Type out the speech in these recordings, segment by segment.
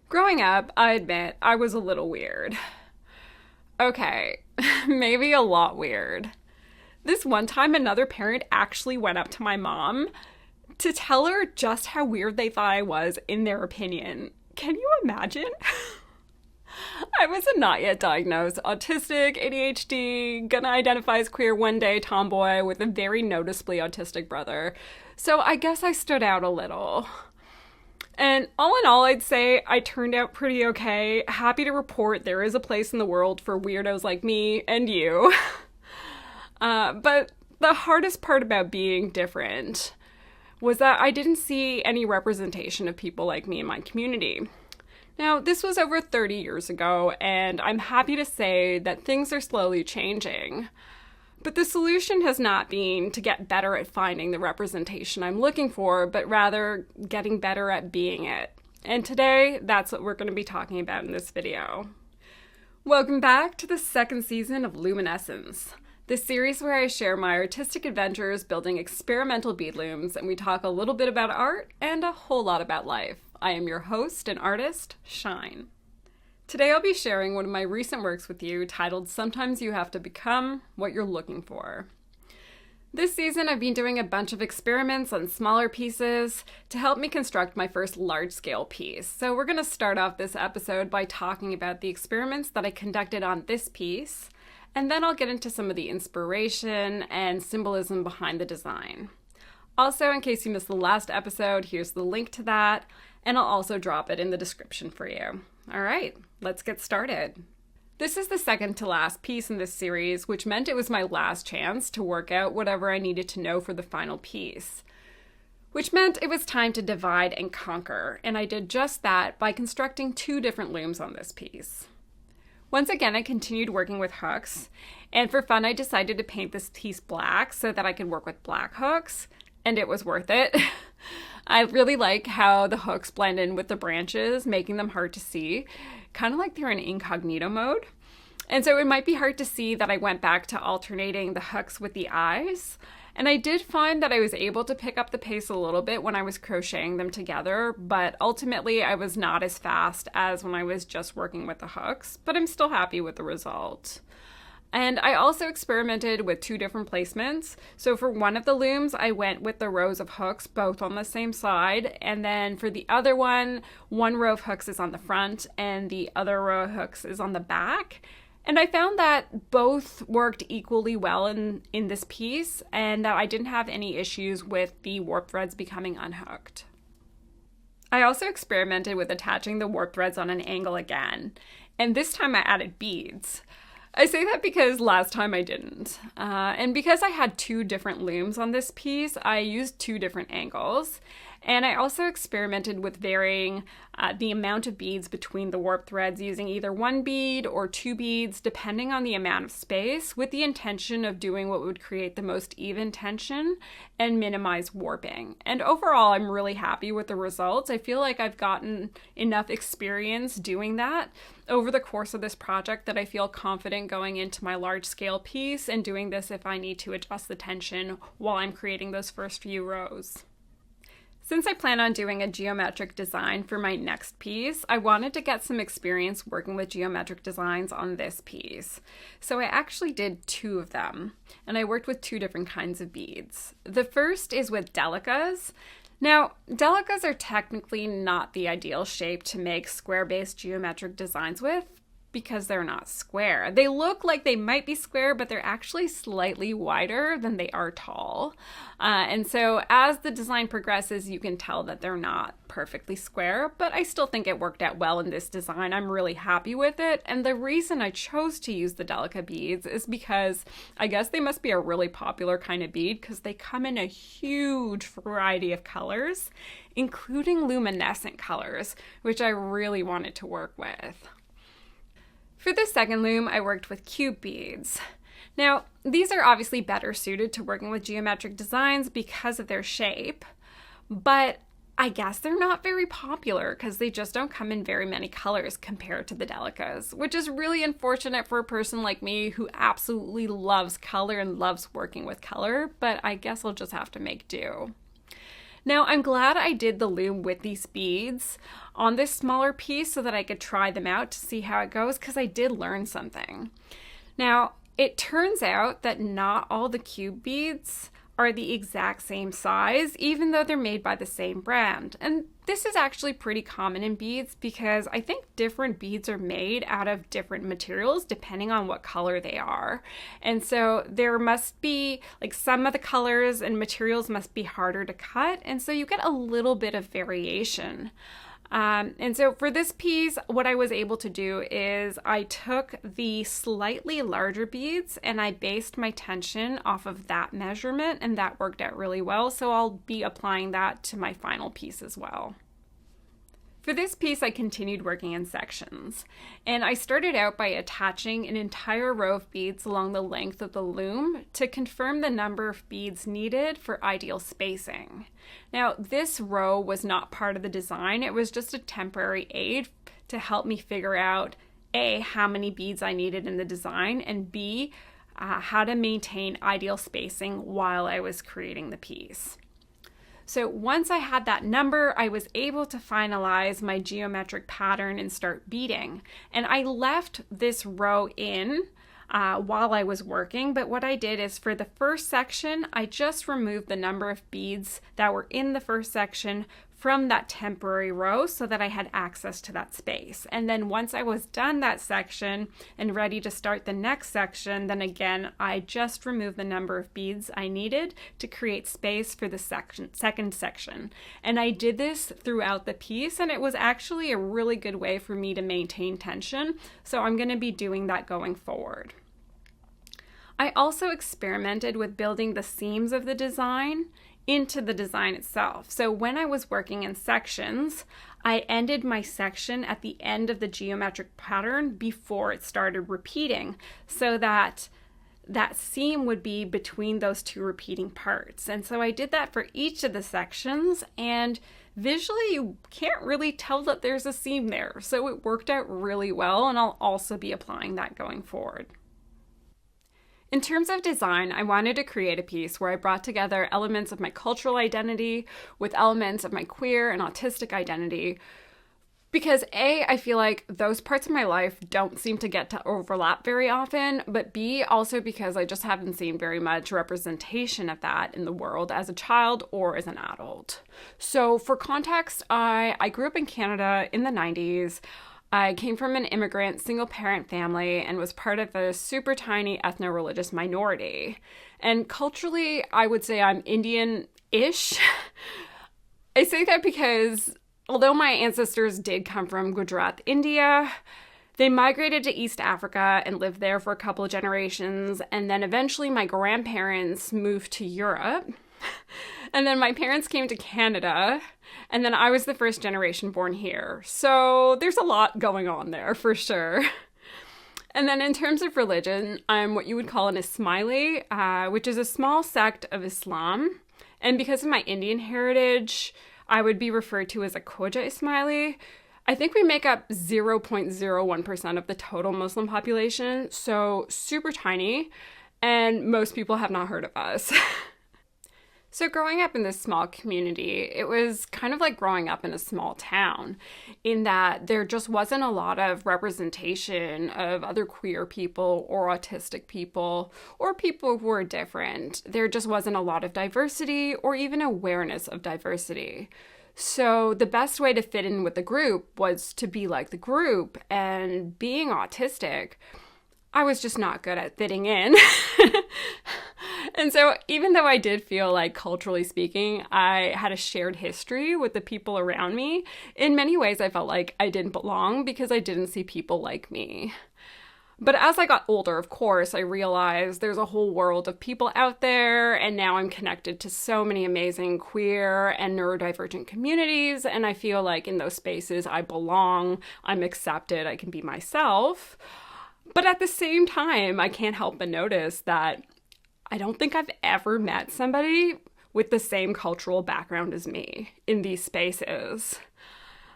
Growing up, I admit I was a little weird. Okay, maybe a lot weird. This one time, another parent actually went up to my mom to tell her just how weird they thought I was in their opinion. Can you imagine? I was a not yet diagnosed autistic, ADHD, gonna identify as queer one day tomboy with a very noticeably autistic brother. So I guess I stood out a little. And all in all, I'd say I turned out pretty okay. Happy to report there is a place in the world for weirdos like me and you. But the hardest part about being different was that I didn't see any representation of people like me in my community. Now, this was over 30 years ago, and I'm happy to say that things are slowly changing. But the solution has not been to get better at finding the representation I'm looking for, but rather getting better at being it. And today, that's what we're going to be talking about in this video. Welcome back to the second season of Loom-In-ESSENCE, this series where I share my artistic adventures building experimental bead looms, and we talk a little bit about art and a whole lot about life. I am your host and artist, Shine. Today I'll be sharing one of my recent works with you titled Sometimes You Have to Become What You're Looking For. This season I've been doing a bunch of experiments on smaller pieces to help me construct my first large-scale piece. So we're going to start off this episode by talking about the experiments that I conducted on this piece, and then I'll get into some of the inspiration and symbolism behind the design. Also, in case you missed the last episode, here's the link to that, and I'll also drop it in the description for you. All right, let's get started. This is the second to last piece in this series, which meant it was my last chance to work out whatever I needed to know for the final piece. Which meant it was time to divide and conquer, and I did just that by constructing two different looms on this piece. Once again, I continued working with hooks, and for fun I decided to paint this piece black so that I could work with black hooks, and it was worth it. I really like how the hooks blend in with the branches, making them hard to see, kind of like they're in incognito mode. And so it might be hard to see that I went back to alternating the hooks with the eyes. And I did find that I was able to pick up the pace a little bit when I was crocheting them together, but ultimately I was not as fast as when I was just working with the hooks, but I'm still happy with the result. And I also experimented with two different placements. So for one of the looms, I went with the rows of hooks both on the same side. And then for the other one row of hooks is on the front and the other row of hooks is on the back. And I found that both worked equally well in this piece and that I didn't have any issues with the warp threads becoming unhooked. I also experimented with attaching the warp threads on an angle again. And this time I added beads. I say that because last time I didn't. And because I had two different looms on this piece, I used two different angles. And I also experimented with varying the amount of beads between the warp threads using either one bead or two beads, depending on the amount of space, with the intention of doing what would create the most even tension and minimize warping. And overall, I'm really happy with the results. I feel like I've gotten enough experience doing that over the course of this project that I feel confident going into my large-scale piece and doing this if I need to adjust the tension while I'm creating those first few rows. Since I plan on doing a geometric design for my next piece, I wanted to get some experience working with geometric designs on this piece. So I actually did two of them, and I worked with two different kinds of beads. The first is with delicas. Now, delicas are technically not the ideal shape to make square-based geometric designs with, because they're not square. They look like they might be square, but they're actually slightly wider than they are tall. And so as the design progresses, you can tell that they're not perfectly square, but I still think it worked out well in this design. I'm really happy with it. And the reason I chose to use the delica beads is because I guess they must be a really popular kind of bead because they come in a huge variety of colors, including luminescent colors, which I really wanted to work with. For the second loom, I worked with cube beads. Now, these are obviously better suited to working with geometric designs because of their shape, but I guess they're not very popular because they just don't come in very many colors compared to the delicas, which is really unfortunate for a person like me who absolutely loves color and loves working with color, but I guess I'll just have to make do. Now, I'm glad I did the loom with these beads on this smaller piece so that I could try them out to see how it goes, because I did learn something. Now, it turns out that not all the cube beads are the exact same size, even though they're made by the same brand. And this is actually pretty common in beads because I think different beads are made out of different materials depending on what color they are. And so there must be, like, some of the colors and materials must be harder to cut, and so you get a little bit of variation. And so for this piece, what I was able to do is I took the slightly larger beads and I based my tension off of that measurement, and that worked out really well. So I'll be applying that to my final piece as well. For this piece, I continued working in sections, and I started out by attaching an entire row of beads along the length of the loom to confirm the number of beads needed for ideal spacing. Now, this row was not part of the design. It was just a temporary aid to help me figure out A, how many beads I needed in the design, and B, how to maintain ideal spacing while I was creating the piece. So once I had that number, I was able to finalize my geometric pattern and start beading. And I left this row in while I was working, but what I did is for the first section, I just removed the number of beads that were in the first section from that temporary row so that I had access to that space. And then once I was done that section and ready to start the next section, then again, I just removed the number of beads I needed to create space for the second section. And I did this throughout the piece, and it was actually a really good way for me to maintain tension. So I'm going to be doing that going forward. I also experimented with building the seams of the design into the design itself. So when I was working in sections, I ended my section at the end of the geometric pattern before it started repeating, so that that seam would be between those two repeating parts. And so I did that for each of the sections, and visually you can't really tell that there's a seam there. So it worked out really well, and I'll also be applying that going forward. In terms of design, I wanted to create a piece where I brought together elements of my cultural identity with elements of my queer and autistic identity, because A, I feel like those parts of my life don't seem to get to overlap very often, but B, also because I just haven't seen very much representation of that in the world as a child or as an adult. So for context, I grew up in Canada in the 90s. I came from an immigrant single-parent family and was part of a super tiny ethno-religious minority. And culturally, I would say I'm Indian-ish. I say that because although my ancestors did come from Gujarat, India, they migrated to East Africa and lived there for a couple of generations. And then eventually my grandparents moved to Europe. And then my parents came to Canada, and then I was the first generation born here. So there's a lot going on there for sure. And then in terms of religion, I'm what you would call an Ismaili, which is a small sect of Islam. And because of my Indian heritage, I would be referred to as a Khoja Ismaili. I think we make up 0.01% of the total Muslim population, so super tiny, and most people have not heard of us. So growing up in this small community, it was kind of like growing up in a small town, in that there just wasn't a lot of representation of other queer people or autistic people or people who are different. There just wasn't a lot of diversity or even awareness of diversity. So the best way to fit in with the group was to be like the group, and being autistic, I was just not good at fitting in. And so even though I did feel like, culturally speaking, I had a shared history with the people around me, in many ways I felt like I didn't belong because I didn't see people like me. But as I got older, of course, I realized there's a whole world of people out there, and now I'm connected to so many amazing queer and neurodivergent communities, and I feel like in those spaces I belong, I'm accepted, I can be myself. But at the same time, I can't help but notice that I don't think I've ever met somebody with the same cultural background as me in these spaces.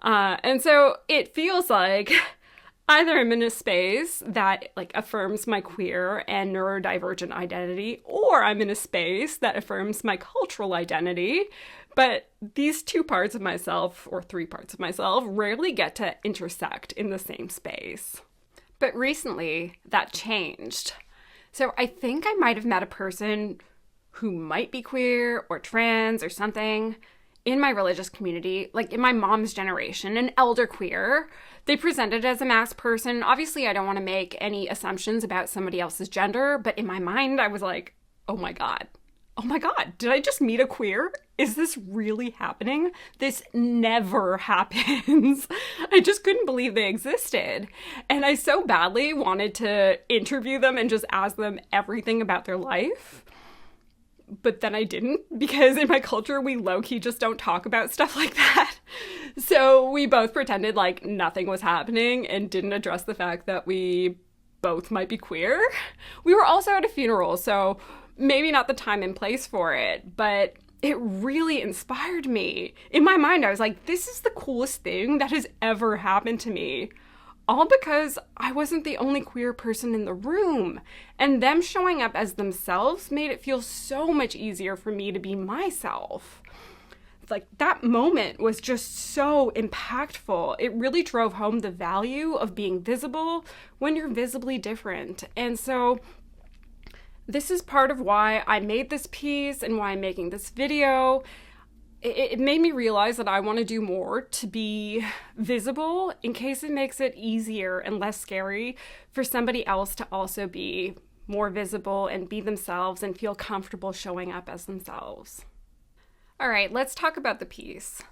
And so it feels like Either I'm in a space that like affirms my queer and neurodivergent identity, or I'm in a space that affirms my cultural identity. But these two parts of myself, or three parts of myself, rarely get to intersect in the same space. But recently, that changed. So I think I might have met a person who might be queer or trans or something in my religious community, like in my mom's generation, an elder queer. They presented as a masked person. Obviously, I don't want to make any assumptions about somebody else's gender, but in my mind, I was like, oh my God, did I just meet a queer? Is this really happening? This never happens. I just couldn't believe they existed. And I so badly wanted to interview them and just ask them everything about their life. But then I didn't, because in my culture, we low-key just don't talk about stuff like that. So we both pretended like nothing was happening and didn't address the fact that we both might be queer. We were also at a funeral, so maybe not the time and place for it, but it really inspired me. In my mind, I was like, this is the coolest thing that has ever happened to me. All because I wasn't the only queer person in the room. And them showing up as themselves made it feel so much easier for me to be myself. Like, that moment was just so impactful. It really drove home the value of being visible when you're visibly different. And so this is part of why I made this piece and why I'm making this video. It made me realize that I want to do more to be visible in case it makes it easier and less scary for somebody else to also be more visible and be themselves and feel comfortable showing up as themselves. All right, let's talk about the piece.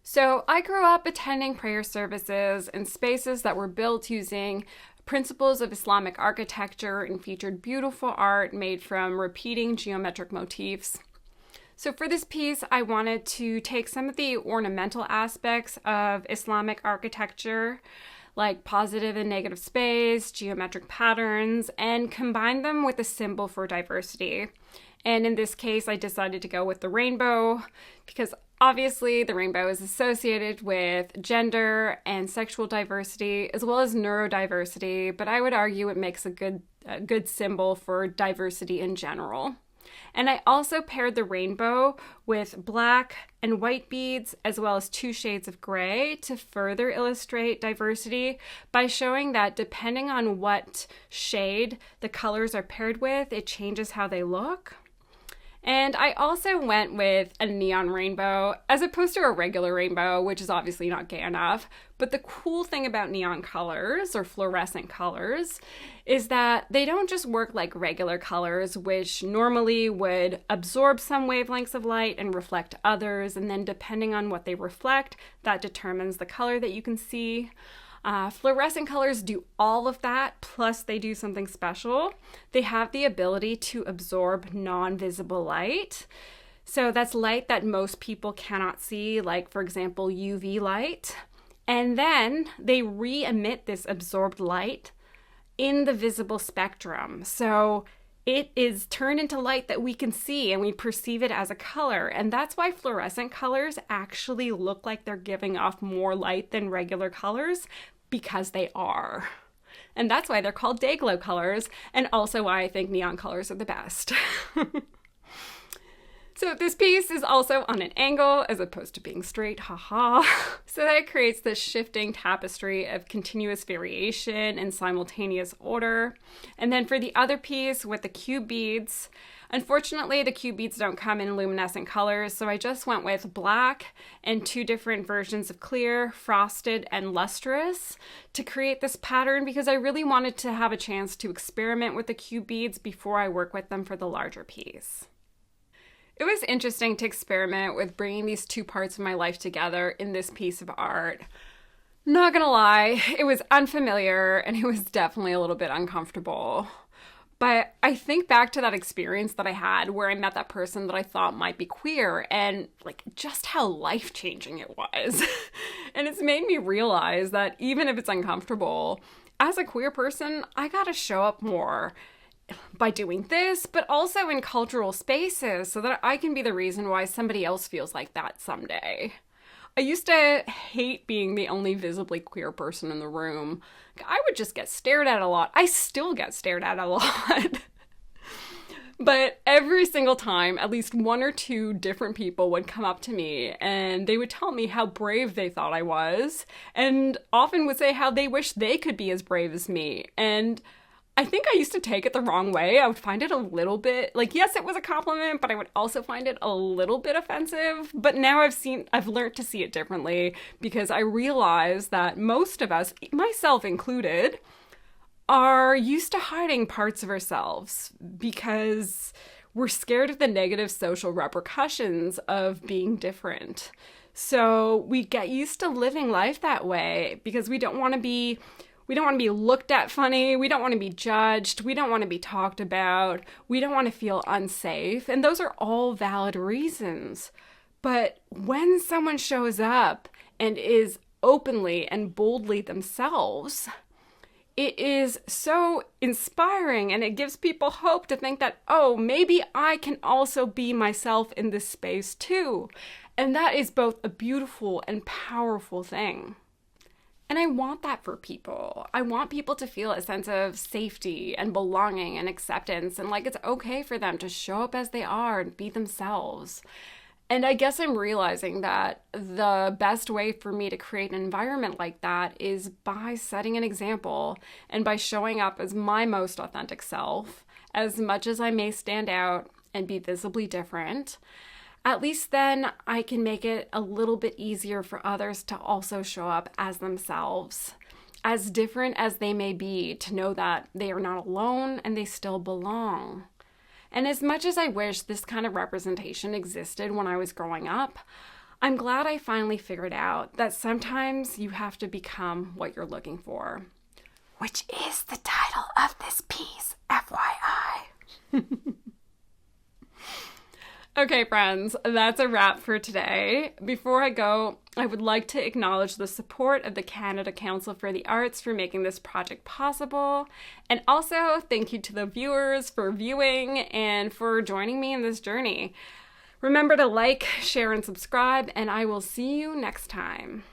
So I grew up attending prayer services in spaces that were built using principles of Islamic architecture and featured beautiful art made from repeating geometric motifs. So for this piece, I wanted to take some of the ornamental aspects of Islamic architecture, like positive and negative space, geometric patterns, and combine them with a symbol for diversity. And in this case, I decided to go with the rainbow because obviously the rainbow is associated with gender and sexual diversity as well as neurodiversity, but I would argue it makes a good symbol for diversity in general. And I also paired the rainbow with black and white beads as well as 2 shades of gray to further illustrate diversity by showing that depending on what shade the colors are paired with, it changes how they look. And I also went with a neon rainbow as opposed to a regular rainbow, which is obviously not gay enough. But the cool thing about neon colors or fluorescent colors is that they don't just work like regular colors, which normally would absorb some wavelengths of light and reflect others. And then depending on what they reflect, that determines the color that you can see. Fluorescent colors do all of that, plus they do something special. They have the ability to absorb non-visible light. So that's light that most people cannot see, like, for example, UV light. And then they re-emit this absorbed light in the visible spectrum. So it is turned into light that we can see and we perceive it as a color. And that's why fluorescent colors actually look like they're giving off more light than regular colors, because they are. And that's why they're called day glow colors, and also why I think neon colors are the best. So this piece is also on an angle as opposed to being straight, haha. So that creates this shifting tapestry of continuous variation and simultaneous order. And then for the other piece with the cube beads, unfortunately the cube beads don't come in luminescent colors, so I just went with black and 2 different versions of clear, frosted, and lustrous to create this pattern because I really wanted to have a chance to experiment with the cube beads before I work with them for the larger piece. It was interesting to experiment with bringing these 2 parts of my life together in this piece of art. Not gonna lie, it was unfamiliar and it was definitely a little bit uncomfortable. But I think back to that experience that I had where I met that person that I thought might be queer and like just how life-changing it was. And it's made me realize that even if it's uncomfortable, as a queer person, I gotta show up more by doing this, but also in cultural spaces so that I can be the reason why somebody else feels like that someday. I used to hate being the only visibly queer person in the room. I would just get stared at a lot. I still get stared at a lot. But every single time, at least one or two different people would come up to me and they would tell me how brave they thought I was, and often would say how they wish they could be as brave as me. And I think I used to take it the wrong way. I would find it a little bit, like, yes, it was a compliment, but I would also find it a little bit offensive. But now I've learned to see it differently, because I realize that most of us, myself included, are used to hiding parts of ourselves because we're scared of the negative social repercussions of being different. So we get used to living life that way because we don't want to be looked at funny, we don't want to be judged, we don't want to be talked about, we don't want to feel unsafe, and those are all valid reasons. But when someone shows up and is openly and boldly themselves, it is so inspiring, and it gives people hope to think that, oh, maybe I can also be myself in this space too. And that is both a beautiful and powerful thing. And I want that for people. I want people to feel a sense of safety and belonging and acceptance, and like it's okay for them to show up as they are and be themselves. And I guess I'm realizing that the best way for me to create an environment like that is by setting an example and by showing up as my most authentic self. As much as I may stand out and be visibly different, at least then I can make it a little bit easier for others to also show up as themselves, as different as they may be, to know that they are not alone and they still belong. And as much as I wish this kind of representation existed when I was growing up, I'm glad I finally figured out that sometimes you have to become what you're looking for. Which is the title of this piece, FYI. Okay, friends, that's a wrap for today. Before I go, I would like to acknowledge the support of the Canada Council for the Arts for making this project possible. And also, thank you to the viewers for viewing and for joining me in this journey. Remember to like, share, and subscribe, and I will see you next time.